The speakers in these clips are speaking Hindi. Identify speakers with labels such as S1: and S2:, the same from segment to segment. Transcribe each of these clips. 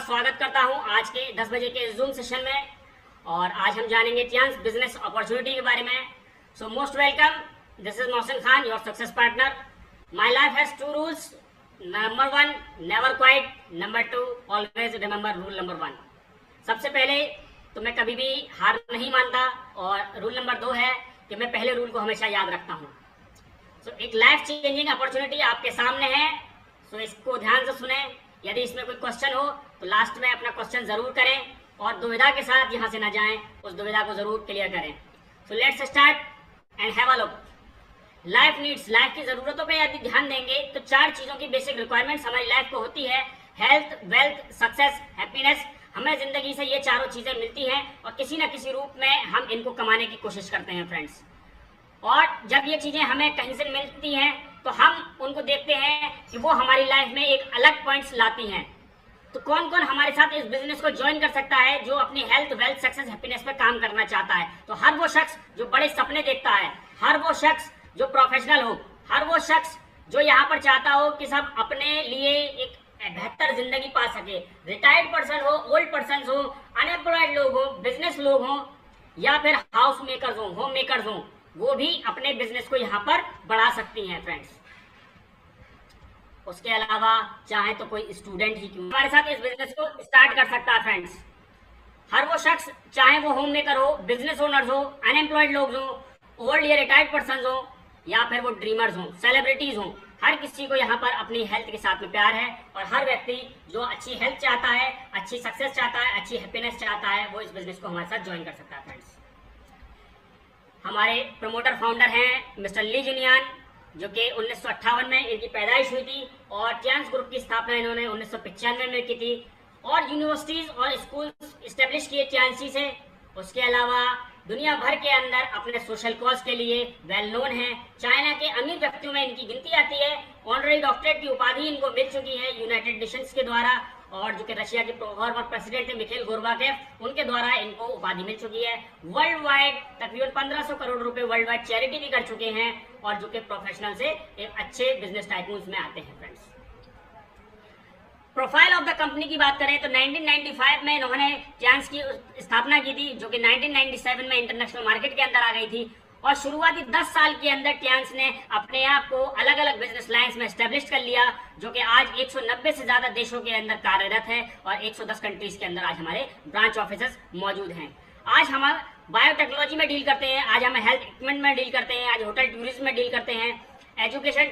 S1: स्वागत करता हूं आज के 10 बजे के जूम सेशन में। और आज हम जानेंगे टियांस बिजनेस अपॉर्चुनिटी के बारे में। So most welcome, this is Mohsin Khan, your success partner. My life has 2 rules. Number 1, never quite. Number 2, always remember rule number 1। सबसे पहले तो मैं कभी भी हार नहीं मानता, और रूल नंबर 2 है कि मैं पहले रूल को हमेशा याद रखता हूँ। सो एक लाइफ चेंजिंग अपॉर्चुनिटी आपके सामने है, सो इसको ध्यान से सुने। यदि इसमें कोई क्वेश्चन हो तो लास्ट में अपना क्वेश्चन जरूर करें, और दुविधा के साथ यहाँ से ना जाएं, उस दुविधा को जरूर क्लियर करें। So let's start and have a look. Life needs, life की जरूरतों पे यदि ध्यान देंगे तो 4 चीजों की बेसिक रिक्वायरमेंट्स हमारी लाइफ को होती है। Health, wealth, success, happiness. हमें जिंदगी से ये चारों चीजें मिलती हैं, और किसी न किसी रूप में हम इनको कमाने की कोशिश करते हैं फ्रेंड्स। और जब ये चीजें हमें कहीं से मिलती हैं तो हम उनको देखते हैं कि वो हमारी लाइफ में एक अलग पॉइंट्स लाती हैं। तो कौन कौन हमारे साथ इस बिजनेस को ज्वाइन कर सकता है जो अपनी हेल्थ, वेल्थ, सक्सेस, हैप्पीनेस पे काम करना चाहता है? तो हर वो शख्स जो बड़े सपने देखता है, हर वो शख्स जो प्रोफेशनल हो, हर वो शख्स जो यहाँ पर चाहता हो कि सब अपने लिए एक बेहतर जिंदगी पा सके। रिटायर्ड पर्सन हो, ओल्ड पर्सन हो, अनएम्प्लॉयड लोग हो, बिजनेस लोग हो, या फिर हाउस मेकर्स हो, होम मेकर्स हो, वो भी अपने बिजनेस को यहाँ पर बढ़ा सकती हैं फ्रेंड्स। उसके अलावा चाहे तो कोई स्टूडेंट ही क्यों हमारे साथ इस बिजनेस को स्टार्ट कर सकता है फ्रेंड्स। हर वो शख्स, चाहे वो होम मेकर हो, बिजनेस ओनर्स हो, अनएम्प्लॉयड लोग हो, ओल्ड या रिटायर्ड पर्सन हो, या फिर वो ड्रीमर्स हो, सेलिब्रिटीज हो, हर किसी को यहाँ पर अपनी हेल्थ के साथ में प्यार है। और हर व्यक्ति जो अच्छी हेल्थ चाहता है, अच्छी सक्सेस चाहता है, अच्छी हैप्पीनेस चाहता है, वो इस बिजनेस को हमारे साथ ज्वाइन कर सकता है फ्रेंड्स। हमारे प्रमोटर फाउंडर हैं मिस्टर ली जुनियान, जो कि 1958 में इनकी पैदाइश हुई थी, और टियांस ग्रुप की स्थापना इन्होंने 1995 में की थी, और यूनिवर्सिटीज और स्कूल इस्टेब्लिश किए टियांसी से। उसके अलावा दुनिया भर के अंदर अपने सोशल कॉज के लिए वेल नोन है। चाइना के अमीर व्यक्तियों में इनकी गिनती आती है। ऑनररी डॉक्टरेट की उपाधि इनको मिल चुकी है यूनाइटेड नेशंस के द्वारा, और जो कि रशिया के फॉर्मर प्रेसिडेंट है मिखेल गोर्बाचेव, उनके द्वारा इनको उपाधि मिल चुकी है। वर्ल्ड वाइड तकरीबन 1500 करोड़ रुपए वर्ल्ड वाइड चैरिटी भी कर चुके हैं, और जो कि प्रोफेशनल से एक अच्छे बिजनेस टाइकून्स में आते हैं friends. Profile of the company की बात करें तो 1995 में इन्होंने टियांस की स्थापना की थी, जो कि 1997 में इंटरनेशनल मार्केट के अंदर आ गई थी। और शुरुआती 10 साल के अंदर टियांस ने अपने आप को अलग अलग बिजनेस लाइंस में एस्टेब्लिश कर लिया, जो कि आज 190 से ज्यादा देशों के अंदर कार्यरत है, और 110 कंट्रीज के अंदर आज हमारे ब्रांच ऑफिसेस मौजूद हैं। आज हम बायोटेक्नोलॉजी में डील करते हैं, आज हम हेल्थ इक्विपमेंट में डील करते हैं, आज होटल टूरिज्म में डील करते हैं, एजुकेशन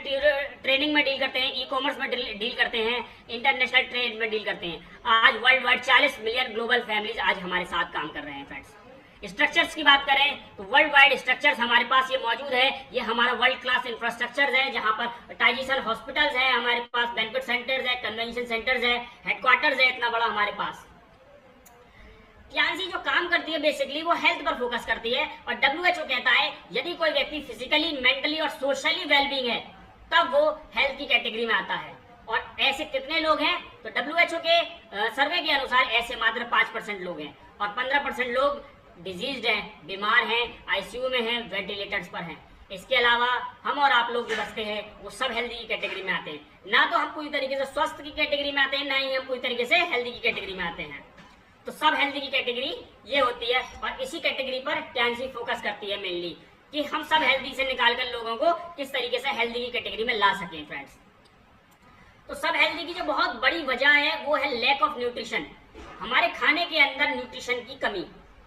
S1: ट्रेनिंग में डील करते हैं, ई कॉमर्स में डील करते हैं, इंटरनेशनल ट्रेड में डील करते हैं। आज world wide 40 million global families आज हमारे साथ काम कर रहे हैं फ्रेंड्स। स्ट्रक्चर्स की बात करें तो वर्ल्ड वाइड स्ट्रक्चर्स हमारे पास ये मौजूद है। ये हमारा वर्ल्ड क्लास इंफ्रास्ट्रक्चर है, जहां पर टाइजिसन हॉस्पिटल्स है, हमारे पास बैंक्वेट सेंटर्स है, कन्वेंशन सेंटर्स है, हेडक्वार्टर्स है, इतना बड़ा हमारे पास। टियांसी जो काम करती है बेसिकली वो हेल्थ पर फोकस करती है, और WHO कहता है यदि कोई व्यक्ति फिजिकली, मेंटली और सोशली वेलबींग है तब वो हेल्थ की कैटेगरी में आता है। और ऐसे कितने लोग हैं? तो WHO के सर्वे के अनुसार ऐसे मात्र 5% लोग हैं, और 15% लोग डिजीज्ड हैं, बीमार हैं, ICU में हैं, वेंटिलेटर्स पर हैं। इसके अलावा हम और आप लोग जो बचते हैं वो सब हेल्दी की कैटेगरी में आते हैं। ना तो हम पूरी तरीके से स्वस्थ की कैटेगरी में आते हैं, ना ही हम पूरी तरीके से हेल्दी की कैटेगरी में आते हैं। तो सब हेल्दी की कैटेगरी ये होती है, और इसी कैटेगरी पर टियांसी फोकस करती है मेनली, कि हम सब हेल्दी से निकालकर लोगों को किस तरीके से हेल्दी की कैटेगरी में ला सकें फ्रेंड्स। तो सब हेल्दी की जो बहुत बड़ी वजह है वो है लैक ऑफ न्यूट्रिशन। हमारे खाने के अंदर न्यूट्रिशन की कमी,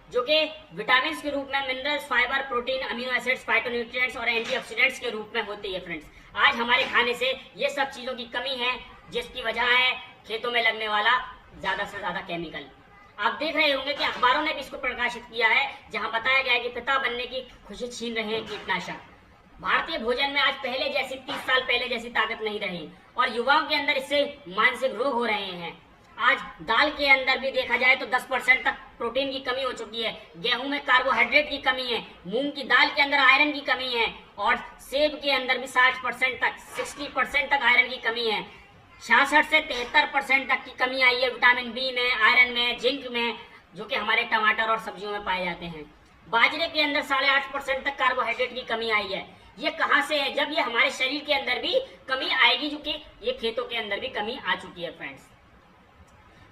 S1: जो कि विटामिन के रूप में minerals, fibre, protein, amino acids, phytonutrients और एंटीऑक्सीडेंट्स के रूप में होती है फ्रेंड्स। आज हमारे खाने से ये सब चीजों की कमी है, जिसकी वजह है खेतों में लगने वाला ज्यादा से ज्यादा केमिकल। आप देख रहे होंगे कि अखबारों ने भी इसको प्रकाशित किया है, जहां बताया गया है कि पिता बनने की खुशी छीन रहे हैं कीटनाशक। भारतीय भोजन में आज पहले जैसी 30 साल पहले जैसी ताकत नहीं रही, और युवाओं के अंदर इससे मानसिक रोग हो रहे हैं। आज दाल के अंदर भी देखा जाए तो 10% तक प्रोटीन की कमी हो चुकी है, गेहूं में कार्बोहाइड्रेट की कमी है, मूंग की दाल के अंदर आयरन की कमी है, और सेब के अंदर भी 60% तक 60% तक आयरन की कमी है। 66 से 73% तक की कमी आई है विटामिन बी में, आयरन में, जिंक में, जो कि हमारे टमाटर और सब्जियों में पाए जाते हैं। बाजरे के अंदर 8.5% तक कार्बोहाइड्रेट की कमी आई है। ये कहां से है? जब ये हमारे शरीर के अंदर भी कमी आएगी, जो कि ये खेतों के अंदर भी कमी आ चुकी है फ्रेंड्स।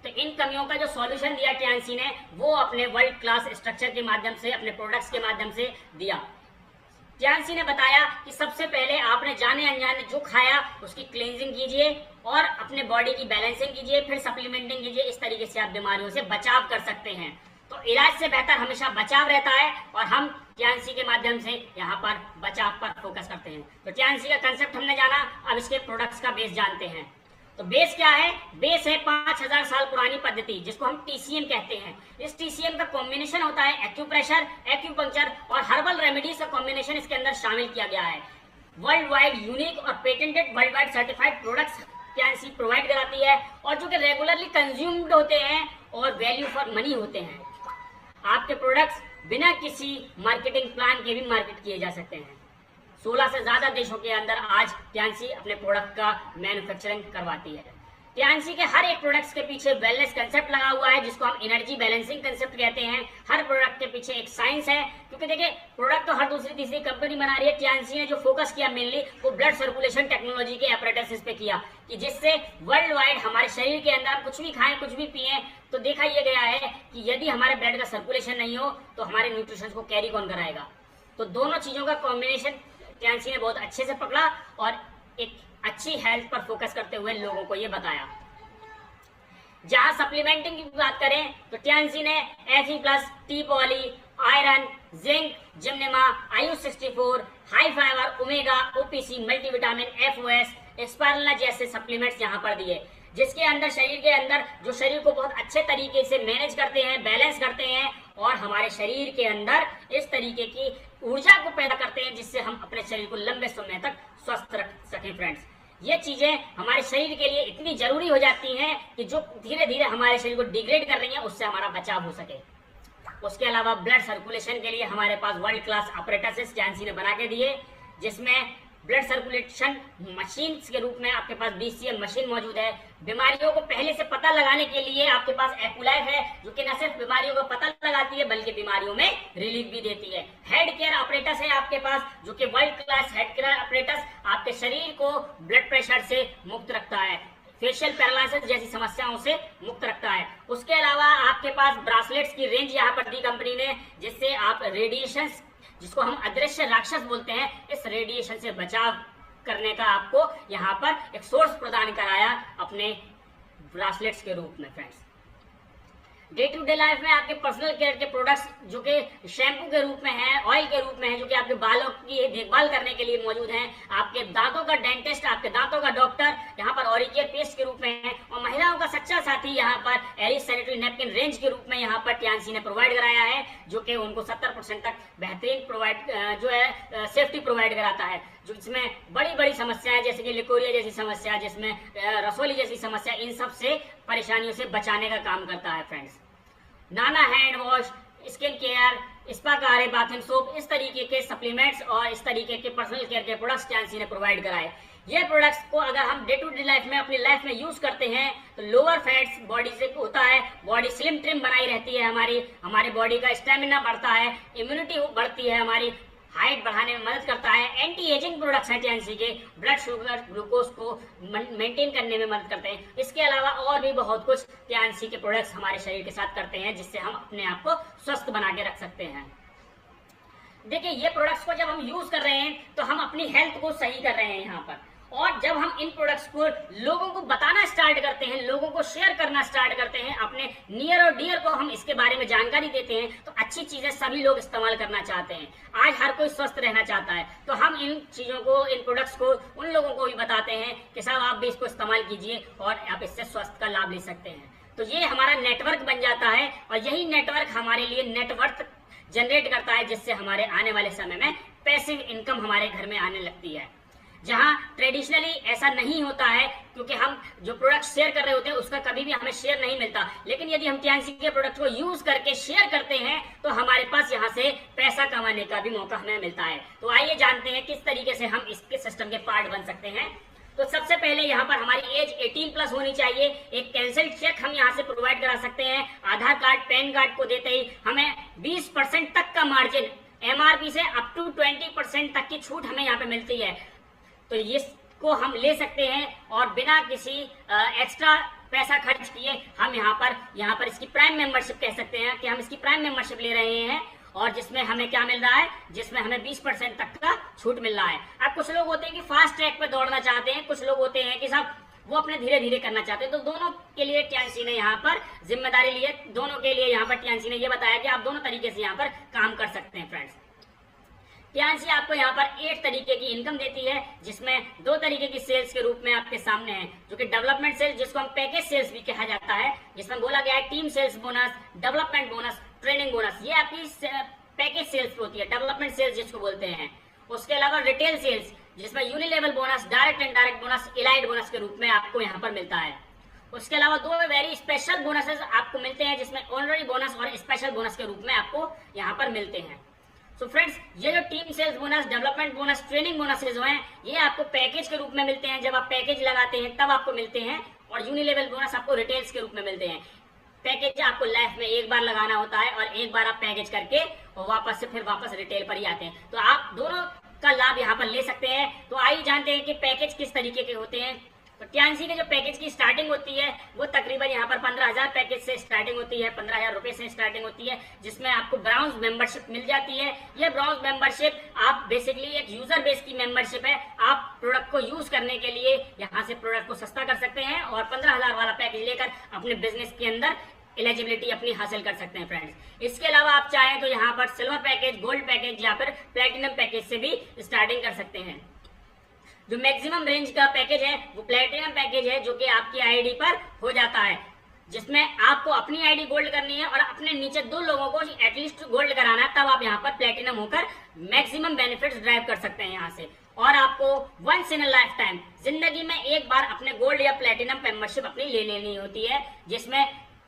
S1: तो इन कमियों का जो सॉल्यूशन दिया टीएनसी ने वो अपने वर्ल्ड क्लास स्ट्रक्चर के माध्यम से, अपने प्रोडक्ट्स के माध्यम से दिया। टीएनसी ने बताया कि सबसे पहले आपने जाने अनजाने जो खाया उसकी क्लींजिंग कीजिए और अपने बॉडी की बैलेंसिंग कीजिए, फिर सप्लीमेंटिंग कीजिए। इस तरीके से आप बीमारियों से बचाव कर सकते हैं। तो इलाज से बेहतर हमेशा बचाव रहता है और हम टीएनसी के माध्यम से यहाँ पर बचाव पर फोकस करते हैं। तो टीएनसी का कंसेप्ट हमने जाना, अब इसके प्रोडक्ट्स का बेस जानते हैं। तो बेस क्या है? बेस है 5000 साल पुरानी पद्धति जिसको हम टीसीएम कहते हैं। इस टीसीएम का कॉम्बिनेशन होता है एक्यूप्रेशर, एक्यूपंक्चर और हर्बल रेमेडीज का कॉम्बिनेशन इसके अंदर शामिल किया गया है। वर्ल्ड वाइड यूनिक और patented world wide certified products TNC provide कराती है और जो कि रेगुलरली कंज्यूम्ड होते हैं और वैल्यू फॉर मनी होते हैं। आपके प्रोडक्ट्स बिना किसी मार्केटिंग प्लान के भी मार्केट किए जा सकते हैं। 16 से ज्यादा देशों के अंदर आज टीएनसी अपने प्रोडक्ट का मैन्युफैक्चरिंग करवाती है। टीएनसी के हर एक प्रोडक्ट्स के पीछे वेलनेस कंसेप्ट लगा हुआ है जिसको हम एनर्जी बैलेंसिंग कंसेप्ट कहते हैं। हर प्रोडक्ट के पीछे एक साइंस है, क्योंकि देखिए प्रोडक्ट तो हर दूसरी तीसरी कंपनी बना रही है। टीएनसी ने जो फोकस किया मेनली वो ब्लड सर्कुलेशन टेक्नोलॉजी के अपरेटस पे किया कि जिससे वर्ल्ड वाइड हमारे शरीर के अंदर कुछ भी खाएं कुछ भी पिए तो देखा यह गया है कि यदि हमारे ब्लड का सर्कुलेशन नहीं हो तो हमारे न्यूट्रिशन को कैरी कौन कराएगा। तो दोनों चीजों का कॉम्बिनेशन टीएनसी ने बहुत अच्छे से पकड़ा और एक अच्छी हेल्थ पर फोकस करते हुए लोगों को ये बताया। जहां सप्लीमेंटिंग की बात करें तो टीएनसी ने Fe+, T poly, iron, zinc, Gymnema, IU64, high fibre, omega, OPC, multivitamin, FOS, स्पारुलिना जैसे सप्लीमेंट्स यहाँ पर दिए, जिसके अंदर शरीर के अंदर जो शरीर को बहुत अच्छे तरीके से मैनेज करते हैं, बैलेंस करते हैं और हमारे शरीर के अंदर इस तरीके की ऊर्जा को पैदा करते हैं जिससे हम अपने शरीर को लंबे समय तक स्वस्थ रख सकें। फ्रेंड्स, ये चीजें हमारे शरीर के लिए इतनी जरूरी हो जाती हैं कि जो धीरे धीरे हमारे शरीर को डिग्रेड कर रही हैं उससे हमारा बचाव हो सके। उसके अलावा ब्लड सर्कुलेशन के लिए हमारे पास वर्ल्ड क्लास अपरेटस टीएनसी ने बना के दिए, जिसमें ब्लड सर्कुलेशन मशीन के रूप में आपके पास BCM मशीन मौजूद है। बीमारियों को पहले से पता लगाने के लिए आपके पास एक्यूलाइफ है जो कि न सिर्फ बीमारियों को पता लगाती है बल्कि बीमारियों में रिलीफ भी देती है। हेड केयर अपरेटस है आपके पास जो कि world class head care apparatus आपके शरीर को ब्लड प्रेशर से मुक्त रखता है, फेशियल पैरालिसिस जैसी समस्याओं से मुक्त रखता है। उसके अलावा आपके पास ब्रासलेट्स की रेंज यहाँ पर दी कंपनी ने, जिससे आप रेडिएशन जिसको हम अदृश्य राक्षस बोलते हैं, इस रेडिएशन से बचाव करने का आपको यहाँ पर एक सोर्स प्रदान कराया अपने ब्रासलेट्स के रूप में। Friends, day to day life में आपके पर्सनल केयर के प्रोडक्ट्स जो कि शैम्पू के रूप में है, ऑयल के रूप में है, जो कि आपके बालों की देखभाल करने के लिए मौजूद हैं। आपके दांतों का डेंटिस्ट, आपके दांतों का डॉक्टर यहाँ पर ऑरिकेयर पेस्ट के रूप में है और महिलाओं का सच्चा साथी यहाँ पर एलिस सैनिटरी नैपकिन रेंज के रूप में यहाँ पर टीएनसी ने प्रोवाइड कराया है, जो कि उनको 70% तक बेहतरीन जो है सेफ्टी प्रोवाइड कराता है, जिसमें बड़ी बड़ी समस्याएं जैसे कि लिकोरिया जैसी समस्या, जिसमें रसोली जैसी समस्या, इन सब से परेशानियों से बचाने का काम करता है। फ्रेंड्स, नाना hand wash, skin care, spa कारे, बाथिंग सोप, इस तरीके के सप्लीमेंट्स और इस तरीके के पर्सनल केयर के प्रोडक्ट्स टीएनसी ने प्रोवाइड कराए। ये प्रोडक्ट्स को अगर हम डे टू डे लाइफ में अपनी लाइफ में यूज करते हैं तो लोअर फैट्स बॉडी से होता है, बॉडी स्लिम ट्रिम बनाई रहती है, हमारी बॉडी का स्टेमिना बढ़ता है, इम्यूनिटी बढ़ती है, हमारी हाइट बढ़ाने में मदद करता है। एंटी एजिंग प्रोडक्ट्स हैं टीएनसी के, ब्लड शुगर ग्लूकोज को मेंटेन करने में मदद करते हैं। इसके अलावा और भी बहुत कुछ टीएनसी के प्रोडक्ट्स हमारे शरीर के साथ करते हैं जिससे हम अपने आप को स्वस्थ बना के रख सकते हैं। देखिए, ये प्रोडक्ट्स को जब हम यूज कर रहे हैं तो हम अपनी हेल्थ को सही कर रहे हैं यहाँ पर, और जब हम इन प्रोडक्ट्स को लोगों को बताना स्टार्ट करते हैं, लोगों को शेयर करना स्टार्ट करते हैं, अपने नियर और डियर को हम इसके बारे में जानकारी देते हैं तो अच्छी चीजें सभी लोग इस्तेमाल करना चाहते हैं। आज हर कोई स्वस्थ रहना चाहता है, तो हम इन चीजों को, इन प्रोडक्ट्स को उन लोगों को भी बताते हैं कि साहब आप भी इसको इस्तेमाल कीजिए और आप इससे स्वास्थ्य का लाभ ले सकते हैं। तो ये हमारा नेटवर्क बन जाता है और यही नेटवर्क हमारे लिए नेटवर्थ जनरेट करता है, जिससे हमारे आने वाले समय में पैसिव इनकम हमारे घर में आने लगती है। जहां ट्रेडिशनली ऐसा नहीं होता है, क्योंकि हम जो प्रोडक्ट शेयर कर रहे होते हैं उसका कभी भी हमें शेयर नहीं मिलता, लेकिन यदि हम टीएनसी के प्रोडक्ट को यूज करके शेयर करते हैं तो हमारे पास यहां से पैसा कमाने का भी मौका हमें मिलता है। तो आइए जानते हैं किस तरीके से हम इसके सिस्टम के पार्ट बन सकते हैं। तो सबसे पहले यहाँ पर हमारी एज 18+ होनी चाहिए। एक कैंसिल चेक हम यहाँ से प्रोवाइड करा सकते हैं। आधार कार्ड, पैन कार्ड को देते ही हमें 20% तक का मार्जिन, MRP से अप टू 20% तक की छूट हमें यहाँ पे मिलती है। तो इसको हम ले सकते हैं और बिना किसी एक्स्ट्रा पैसा खर्च किए हम यहाँ पर इसकी प्राइम मेंबरशिप कह सकते हैं कि हम इसकी प्राइम मेंबरशिप ले रहे हैं, और जिसमें हमें क्या मिल रहा है, जिसमें हमें 20% तक का छूट मिल रहा है। अब कुछ लोग होते हैं कि फास्ट ट्रैक पे दौड़ना चाहते हैं, कुछ लोग होते हैं कि साहब वो अपने धीरे धीरे करना चाहते हैं, तो दोनों के लिए टियानसी ने यहाँ पर जिम्मेदारी ली है। दोनों के लिए यहाँ पर टियानसी ने ये बताया कि आप दोनों तरीके से यहाँ पर काम कर सकते हैं फ्रेंड्स। टियानसी आपको यहाँ पर 8 तरीके की इनकम देती है, जिसमें 2 तरीके की सेल्स के रूप में आपके सामने है, जो कि डेवलपमेंट सेल्स, जिसको हम पैकेज सेल्स भी कहा जाता है, जिसमें बोला गया है team sales bonus, development bonus, training bonus, ये आपकी पैकेज सेल्स होती है, डेवलपमेंट सेल्स जिसको बोलते हैं। उसके अलावा रिटेल सेल्स, जिसमें unilevel bonus, direct indirect bonus, elite bonus के रूप में आपको यहाँ पर मिलता है। उसके अलावा 2 वेरी स्पेशल बोनसेस आपको मिलते हैं, जिसमें ऑनररी बोनस और स्पेशल बोनस के रूप में आपको यहाँ पर मिलते हैं। सो फ्रेंड्स, ये जो team sales bonus, development bonus, training bonuses जो हैं, ये आपको पैकेज के रूप में मिलते हैं। जब आप पैकेज लगाते हैं तब आपको मिलते हैं, और यूनिलेवल बोनस आपको रिटेल्स के रूप में मिलते हैं। पैकेज आपको लाइफ में एक बार लगाना होता है, और एक बार आप पैकेज करके और वापस से फिर वापस रिटेल पर ही आते हैं, तो आप दोनों का लाभ यहाँ पर ले सकते हैं। तो आइए जानते हैं कि पैकेज किस तरीके के होते हैं। तो टियानसी के जो पैकेज की स्टार्टिंग होती है वो तकरीबन यहाँ पर 15,000 पैकेज से स्टार्टिंग होती है, 15,000 रुपए से स्टार्टिंग होती है, जिसमें आपको ब्राउन्स मेंबरशिप मिल जाती है। ये ब्राउन्स मेंबरशिप आप बेसिकली एक यूजर बेस की मेंबरशिप है। आप प्रोडक्ट को यूज करने के लिए यहाँ से प्रोडक्ट को सस्ता कर सकते हैं, और 15,000 वाला पैकेज लेकर अपने बिजनेस के अंदर एलिजिबिलिटी अपनी हासिल कर सकते हैं फ्रेंड्स। इसके अलावा आप चाहें तो यहाँ पर सिल्वर पैकेज, गोल्ड पैकेज या फिर प्लेटिनम पैकेज से भी स्टार्टिंग कर सकते हैं। जो मैक्सिमम रेंज का पैकेज है वो प्लेटिनम पैकेज है, जो कि आपकी आईडी पर हो जाता है, जिसमें आपको अपनी आईडी गोल्ड करनी है और अपने नीचे 2 लोगों को एटलीस्ट गोल्ड कराना है, तब आप यहाँ पर प्लेटिनम होकर मैक्सिमम बेनिफिट्स ड्राइव कर सकते हैं यहाँ से। और आपको once in a lifetime, जिंदगी में एक बार अपने गोल्ड या प्लेटिनम मेंबरशिप अपनी ले लेनी होती है, जिसमें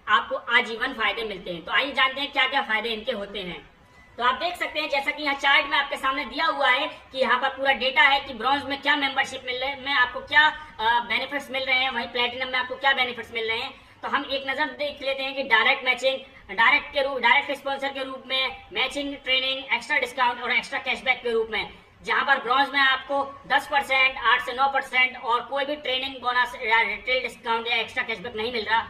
S1: आपको आजीवन फायदे मिलते हैं। तो आइए जानते हैं क्या क्या फायदे इनके होते हैं। तो आप देख सकते हैं, जैसा कि यहाँ चार्ट में आपके सामने दिया हुआ है कि यहाँ पर पूरा डेटा है कि ब्रॉन्ज में क्या मेंबरशिप मिल रहे हैं, में आपको क्या बेनिफिट्स मिल रहे हैं, वहीं प्लेटिनम में आपको क्या बेनिफिट्स मिल रहे हैं। तो हम एक नजर देख लेते हैं कि डायरेक्ट मैचिंग, डायरेक्ट स्पॉन्सर के रूप में, मैचिंग, ट्रेनिंग, एक्स्ट्रा डिस्काउंट और एक्स्ट्रा कैशबैक के रूप में, जहां पर ब्रॉन्ज में आपको 10%, 8 से 9% और कोई भी ट्रेनिंग बोनस या रिटेल डिस्काउंट या एक्स्ट्रा कैशबैक नहीं मिल रहा।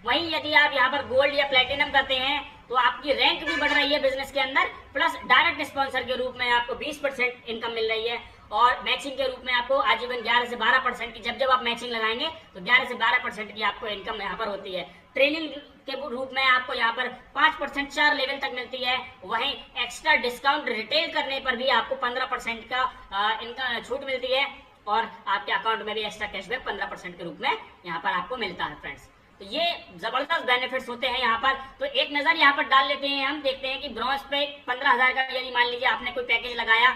S1: वहीं यदि आप यहाँ पर गोल्ड या प्लेटिनम करते हैं तो आपकी रैंक भी बढ़ रही है बिजनेस के अंदर, प्लस डायरेक्ट स्पॉन्सर के रूप में आपको 20% इनकम मिल रही है, और मैचिंग के रूप में आपको आजीवन 11 से 12% की, जब आप मैचिंग लगाएंगे तो 11 से 12% की आपको इनकम यहाँ पर होती है। ट्रेनिंग के रूप में आपको यहाँ पर 5% 4 लेवल तक मिलती है। वहीं एक्स्ट्रा डिस्काउंट रिटेल करने पर भी आपको 15% का इनकम छूट मिलती है, और आपके अकाउंट में भी एक्स्ट्रा कैशबैक 15% के रूप में यहाँ पर आपको मिलता है फ्रेंड्स। तो ये जबरदस्त बेनिफिट्स होते हैं यहाँ पर। तो एक नजर यहाँ पर डाल लेते हैं, हम देखते हैं कि ब्रॉन्ज पे 15,000 का यदि मान लीजिए आपने कोई पैकेज लगाया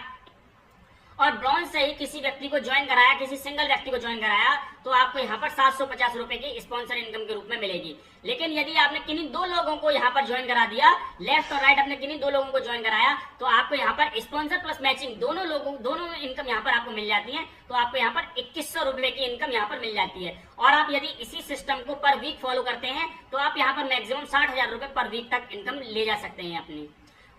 S1: और ब्रॉन्ज से ही किसी व्यक्ति को ज्वाइन कराया, किसी सिंगल व्यक्ति को ज्वाइन कराया, तो आपको यहाँ पर 750 रुपए की स्पॉन्सर इनकम के रूप में मिलेगी। लेकिन यदि आपने किन्हीं 2 लोगों को यहाँ पर ज्वाइन करा दिया, लेफ्ट और राइट, अपने किन्हीं 2 लोगों को ज्वाइन कराया, तो आपको यहाँ पर स्पॉन्सर प्लस मैचिंग दोनों इनकम यहाँ पर आपको मिल जाती है। तो आपको यहाँ पर 2100 रुपए की इनकम यहाँ पर मिल जाती है। और आप यदि इसी सिस्टम को पर वीक फॉलो करते हैं तो आप यहाँ पर मैक्सिमम 60,000 रुपए पर वीक तक इनकम ले जा सकते हैं अपनी।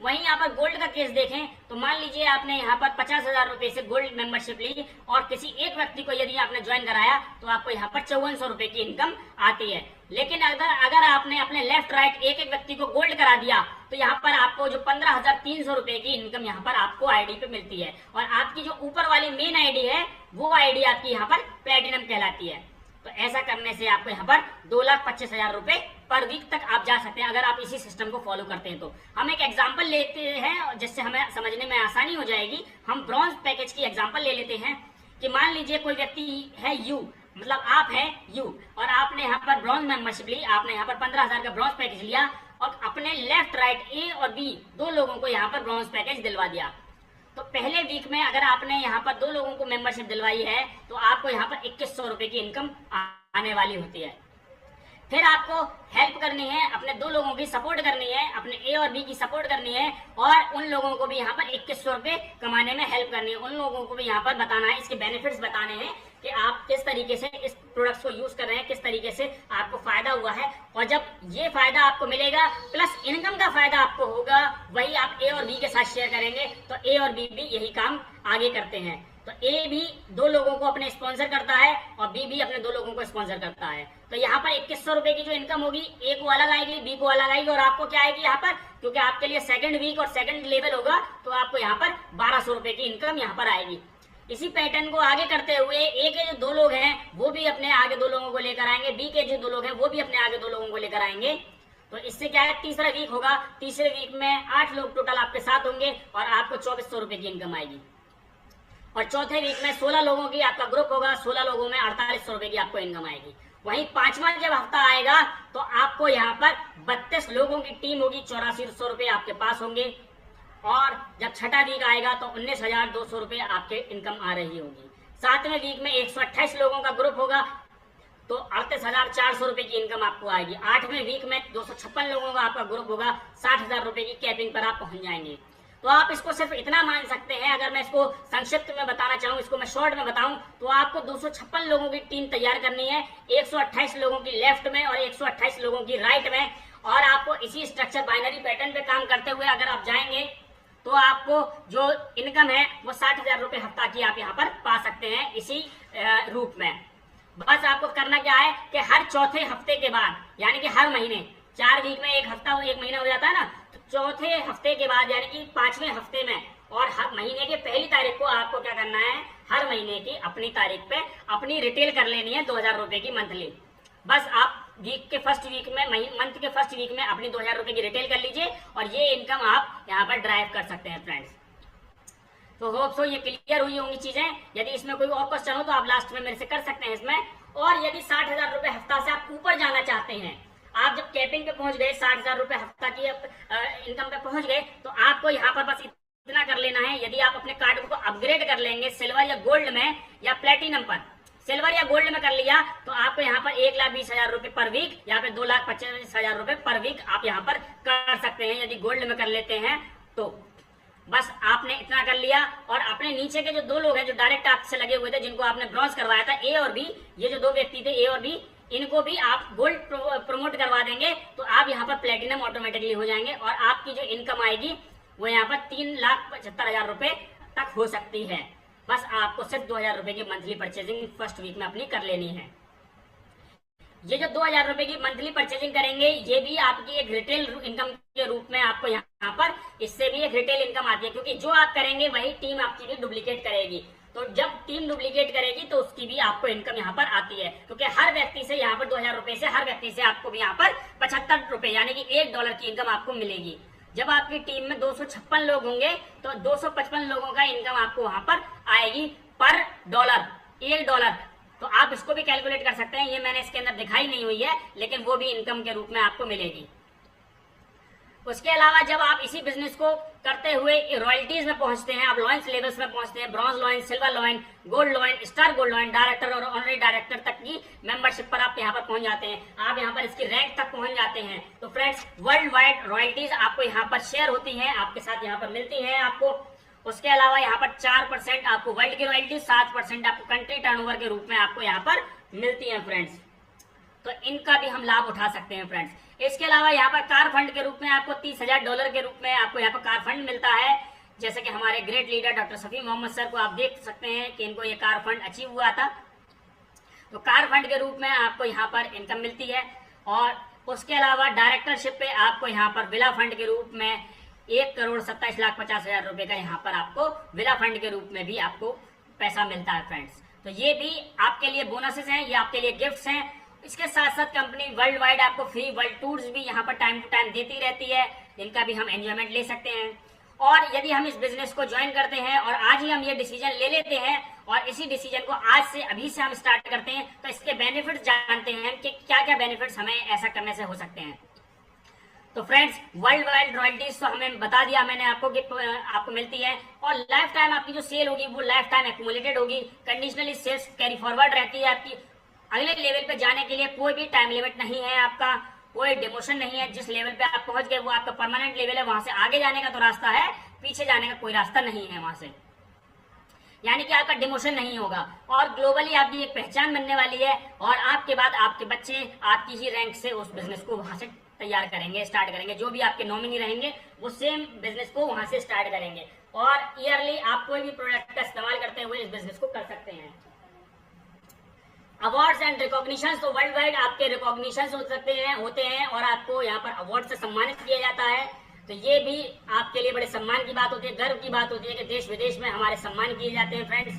S1: वहीं यहाँ पर गोल्ड का केस देखें तो मान लीजिए आपने यहाँ पर 50,000 रुपए से गोल्ड मेंबरशिप ली और किसी एक व्यक्ति को यदि आपने ज्वाइन कराया तो आपको यहाँ पर 5400 रुपए की इनकम आती है। लेकिन अगर आपने अपने लेफ्ट राइट एक व्यक्ति को गोल्ड करा दिया तो यहाँ पर आपको जो 15,300 रुपए की इनकम यहाँ पर आपको आईडी पे मिलती है, और आपकी जो ऊपर वाली मेन आईडी है वो आईडी आपकी यहाँ पर प्लेटिनम कहलाती है। तो ऐसा करने से आपको यहाँ पर 2,25,000 रुपए पर वीक तक आप जा सकते हैं अगर आप इसी सिस्टम को फॉलो करते हैं। तो हम एक एग्जांपल लेते हैं जिससे हमें समझने में आसानी हो जाएगी। हम ब्रॉन्ज पैकेज की एग्जांपल ले लेते हैं कि मान लीजिए कोई व्यक्ति है यू, मतलब आप हैं यू, और आपने यहाँ पर ब्रॉन्ज मेंबरशिप ली, आपने यहाँ पर 15,000 का ब्रॉन्ज पैकेज लिया और अपने लेफ्ट राइट ए और बी 2 लोगों को यहाँ पर ब्रॉन्ज पैकेज दिलवा दिया। तो पहले वीक में अगर आपने यहाँ पर 2 लोगों को मेंबरशिप दिलवाई है तो आपको यहाँ पर 2100 रुपए की इनकम आने वाली होती है। फिर आपको हेल्प करनी है, अपने 2 लोगों की सपोर्ट करनी है, अपने ए और बी की सपोर्ट करनी है, और उन लोगों को भी यहाँ पर 2100 रुपए कमाने में हेल्प करनी है। उन लोगों को भी यहाँ पर बताना है, इसके बेनिफिट्स बताने हैं कि आप किस तरीके से इस प्रोडक्ट्स को यूज कर रहे हैं, किस तरीके से आपको फायदा हुआ है। और जब ये फायदा आपको मिलेगा प्लस इनकम का फायदा आपको होगा, वही आप ए और बी के साथ शेयर करेंगे तो ए और बी भी यही काम आगे करते हैं। तो ए भी 2 लोगों को अपने स्पॉन्सर करता है और बी भी अपने 2 लोगों को स्पॉन्सर करता है। तो यहाँ पर 2100 रुपए की जो इनकम होगी, ए को अलग आएगी, बी को अलग आएगी और आपको क्या आएगी यहाँ पर, क्योंकि आपके लिए सेकंड वीक और सेकंड लेवल होगा, तो आपको यहाँ पर 1200 रुपए की इनकम यहाँ पर आएगी। इसी पैटर्न को आगे करते हुए ए के जो 2 लोग हैं वो भी अपने आगे 2 लोगों को लेकर आएंगे, बी के जो 2 लोग हैं वो भी अपने आगे 2 लोगों को लेकर आएंगे। तो इससे क्या है, तीसरा वीक होगा, तीसरे वीक में 8 लोग टोटल आपके साथ होंगे और आपको 2400 रुपए की इनकम आएगी। और चौथे वीक में 16 लोगों की आपका ग्रुप होगा, 16 लोगों में 4800 रुपए की आपको इनकम आएगी। वहीं 5वां जब हफ्ता आएगा तो आपको यहाँ पर 32 लोगों की टीम होगी, 8400 रुपए आपके पास होंगे। और जब छठा वीक आएगा तो 19,200 रुपए आपके इनकम आ रही होगी। 7वें वीक में 128 लोगों का ग्रुप होगा तो 38,400 रुपए की इनकम आपको आएगी। 8वें वीक में 256 लोगों का आपका ग्रुप होगा, 60,000 रुपए की कैपिंग पर आप पहुंच जाएंगे। तो आप इसको सिर्फ इतना मान सकते हैं, अगर मैं इसको संक्षिप्त में बताना चाहूँ, इसको मैं शॉर्ट में बताऊं, तो आपको 256 लोगों की टीम तैयार करनी है, 128 लोगों की लेफ्ट में और 128 लोगों की राइट में। और आपको इसी स्ट्रक्चर बाइनरी पैटर्न पे काम करते हुए अगर आप जाएंगे तो आपको जो इनकम है वो 60,000 रुपए हफ्ता की आप यहाँ पर पा सकते हैं इसी रूप में। बस आपको करना क्या है कि हर चौथे हफ्ते के बाद, यानी कि हर महीने, 4 वीक में 1 हफ्ता और 1 महीना हो जाता है ना, तो चौथे हफ्ते के बाद यानी कि 5वें हफ्ते में और हर महीने के पहली तारीख को आपको क्या करना है, हर महीने की अपनी तारीख पे अपनी रिटेल कर लेनी है 2000 रुपए की मंथली। बस आप वीक के फर्स्ट वीक में, मंथ के फर्स्ट वीक में अपनी 2000 रुपए की रिटेल कर लीजिए और ये इनकम आप यहाँ पर ड्राइव कर सकते हैं फ्रेंड्स। तो होप सो ये क्लियर हुई होंगी चीजें। यदि इसमें कोई और क्वेश्चन हो तो आप लास्ट में मेरे से कर सकते हैं इसमें। और यदि 60,000 रुपए हफ्ता से आप ऊपर जाना चाहते हैं, आप जब कैपिंग पे पहुंच गए, 60,000 रुपए हफ्ता की इनकम पे पहुंच गए, तो आपको यहाँ पर बस इतना कर लेना है। यदि आप अपने कार्ड को अपग्रेड कर लेंगे सिल्वर या गोल्ड में या प्लेटिनम पर, सिल्वर या गोल्ड में कर लिया तो आपको यहाँ पर 1,20,000 रुपए पर वीक, यहाँ पे 2,25,000 रुपए पर वीक आप यहाँ पर कर सकते हैं यदि गोल्ड में कर लेते हैं तो। बस आपने इतना कर लिया और अपने नीचे के जो 2 लोग हैं जो डायरेक्ट आपसे लगे हुए थे, जिनको आपने ब्रॉन्ज करवाया था, ए और बी, ये जो 2 व्यक्ति थे ए और बी, इनको भी आप गोल्ड प्रमोट करवा देंगे तो आप यहाँ पर प्लेटिनम ऑटोमेटिकली हो जाएंगे और आपकी जो इनकम आएगी वो यहाँ पर 3,75,000 रुपए तक हो सकती है। बस आपको सिर्फ 2,000 रुपए की मंथली परचेजिंग फर्स्ट वीक में अपनी कर लेनी है। ये जो 2,000 रुपए की मंथली परचेजिंग करेंगे ये भी आपकी एक रिटेल इनकम के रूप में आपको यहाँ पर, इससे भी एक रिटेल इनकम आती है, क्योंकि जो आप करेंगे वही टीम आपकी भी डुप्लीकेट करेगी। तो जब टीम डुप्लीकेट करेगी तो उसकी भी आपको इनकम यहाँ पर आती है, क्योंकि हर व्यक्ति से यहाँ पर 2,000 रुपए से हर व्यक्ति से आपको भी यहाँ पर 75 रुपए यानी कि $1 की इनकम आपको मिलेगी। जब आपकी टीम में 256 लोग होंगे तो 255 लोगों का इनकम आपको वहां पर आएगी पर डॉलर, $1। तो आप इसको भी कैलकुलेट कर सकते हैं, ये मैंने इसके अंदर दिखाई नहीं हुई है, लेकिन वो भी इनकम के रूप में आपको मिलेगी। उसके अलावा जब आप इसी बिजनेस को करते हुए रॉयल्टीज में पहुंचते हैं, आप लॉयंस लेवल्स में पहुंचते हैं, bronze lion, silver lion, gold lion, star gold lion, director और ऑनरी डायरेक्टर तक की मेंबरशिप पर आप यहाँ पर पहुंच जाते हैं, आप यहाँ पर इसकी रैंक तक पहुंच जाते हैं। तो फ्रेंड्स वर्ल्ड वाइड रॉयल्टीज आपको यहाँ पर शेयर होती हैं, आपके साथ यहाँ पर मिलती हैं आपको। उसके अलावा यहाँ पर 4% आपको वर्ल्ड की रॉयल्टी, 7% आपको कंट्री टर्नओवर के रूप में आपको यहाँ पर मिलती है फ्रेंड्स। तो इनका भी हम लाभ उठा सकते हैं फ्रेंड्स। इसके अलावा यहाँ पर कार फंड के रूप में आपको $30,000 के रूप में आपको यहाँ पर कार फंड मिलता है, जैसे कि हमारे great leader doctor Shafi Mohammad sir को आप देख सकते हैं कि इनको ये कार फंड अचीव हुआ था। तो कार फंड के रूप में आपको यहाँ पर इनकम मिलती है। और उसके अलावा डायरेक्टरशिप पे आपको यहाँ पर विला फंड के रूप में 1,27,50,000 रुपए का यहाँ पर आपको विला फंड के रूप में भी आपको पैसा मिलता है फ्रेंड्स। तो ये भी आपके लिए बोनसेस हैं, ये आपके लिए गिफ्ट्स हैं। इसके साथ साथ कंपनी वर्ल्ड वाइड आपको फ्री वर्ल्ड टूर्स भी यहाँ पर टाइम टू टाइम देती रहती है, जिनका भी हम एंजॉयमेंट ले सकते हैं। और यदि हम इस बिजनेस को ज्वाइन करते हैं और आज ही हम ये डिसीजन ले लेते हैं और इसी डिसीजन को आज से अभी से हम स्टार्ट करते हैं, तो इसके बेनिफिट्स जानते हैं कि क्या क्या बेनिफिट्स हमें ऐसा करने से हो सकते हैं। तो फ्रेंड्स वर्ल्ड वाइड रॉयल्टीज तो हमें बता दिया मैंने आपको कि आपको मिलती है, और लाइफ टाइम आपकी जो सेल होगी वो लाइफ टाइम एक्यूमुलेटेड होगी, कंडीशनली सेल्स कैरी फॉरवर्ड रहती है आपकी। अगले लेवल पे जाने के लिए कोई भी टाइम लिमिट नहीं है, आपका कोई डिमोशन नहीं है। जिस लेवल पे आप पहुंच गए वो आपका परमानेंट लेवल है, वहां से आगे जाने का तो रास्ता है, पीछे जाने का कोई रास्ता नहीं है वहां से। यानी कि आपका डिमोशन नहीं होगा और ग्लोबली आपकी एक पहचान बनने वाली है और आपके बाद आपके बच्चे आपकी ही रैंक से उस बिजनेस को वहां से तैयार करेंगे, स्टार्ट करेंगे। जो भी आपके नॉमिनी रहेंगे वो सेम बिजनेस को वहां से स्टार्ट करेंगे और ईयरली आप कोई भी प्रोडक्ट का इस्तेमाल करते हुए इस बिजनेस को कर सकते हैं। अवार्ड्स एंड रिकॉग्निशन, तो वर्ल्ड वाइड आपके रिकॉग्निशन होते हैं और आपको यहाँ पर अवार्ड से सम्मानित किया जाता है। तो ये भी आपके लिए बड़े सम्मान की बात होती है, गर्व की बात होती है कि देश विदेश में हमारे सम्मान किए जाते हैं फ्रेंड्स।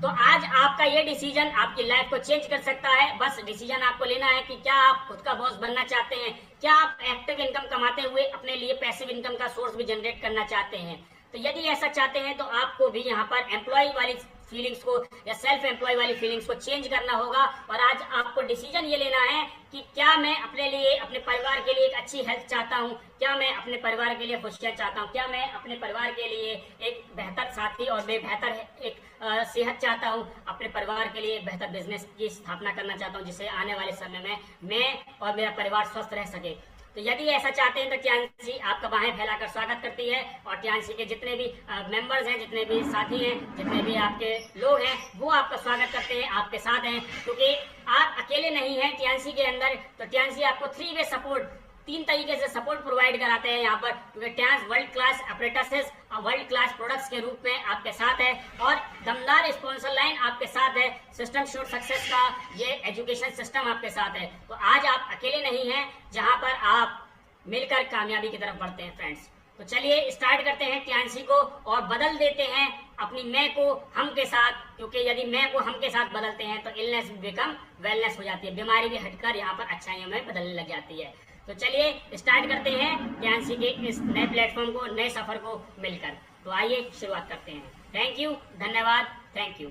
S1: तो आज आपका ये डिसीजन आपकी लाइफ को चेंज कर सकता है। बस डिसीजन आपको लेना है कि क्या आप खुद का बॉस बनना चाहते हैं, क्या आप एक्टिव इनकम कमाते हुए अपने लिए पैसिव इनकम का सोर्स भी जनरेट करना चाहते हैं। तो यदि ऐसा चाहते हैं तो आपको भी यहाँ पर एम्प्लॉय वाली फीलिंग्स को या सेल्फ एम्प्लॉय वाली फीलिंग्स को चेंज करना होगा और आज आपको डिसीजन ये लेना है कि क्या मैं अपने लिए, अपने परिवार के लिए एक अच्छी हेल्थ चाहता हूँ, क्या मैं अपने परिवार के लिए खुशियाँ चाहता हूँ, क्या मैं अपने परिवार के लिए एक बेहतर साथी और बेहतर एक सेहत चाहता हूँ, अपने परिवार के लिए एक बेहतर बिजनेस की स्थापना करना चाहता हूँ जिससे आने वाले समय में मैं और मेरा परिवार स्वस्थ रह सके। तो यदि ऐसा चाहते हैं तो टियान्सी आपका बाहें फैलाकर स्वागत करती है और टियान्सी के जितने भी मेंबर्स हैं, जितने भी साथी हैं, जितने भी आपके लोग हैं वो आपका स्वागत करते हैं, आपके साथ हैं, क्योंकि आप अकेले नहीं हैं टियान्सी के अंदर। तो टियान्सी आपको 3 वे सपोर्ट, 3 तरीके से सपोर्ट प्रोवाइड कराते हैं यहाँ पर, क्योंकि टियान्स वर्ल्ड क्लास अप्रेंटिसेस और वर्ल्ड क्लास प्रोडक्ट्स के रूप में आपके साथ है और दमदार स्पॉन्सर लाइन आपके साथ है। सिस्टम श्योर सक्सेस का ये एजुकेशन सिस्टम आपके साथ है। तो आज आप अकेले नहीं हैं, जहां पर आप मिलकर कामयाबी की तरफ बढ़ते हैं फ्रेंड्स। तो चलिए स्टार्ट करते हैं टियान्सी को और बदल देते हैं अपनी मैं को हम के साथ, क्योंकि यदि मैं को हम के साथ बदलते हैं तो इलनेस बिकम वेलनेस हो जाती है, बीमारी भी हटकर यहाँ पर अच्छाइयों में बदलने लग जाती है। तो चलिए स्टार्ट करते हैं टियान्सी के इस नए प्लेटफॉर्म को, नए सफर को मिलकर। तो आइए शुरुआत करते हैं। थैंक यू, धन्यवाद, थैंक यू।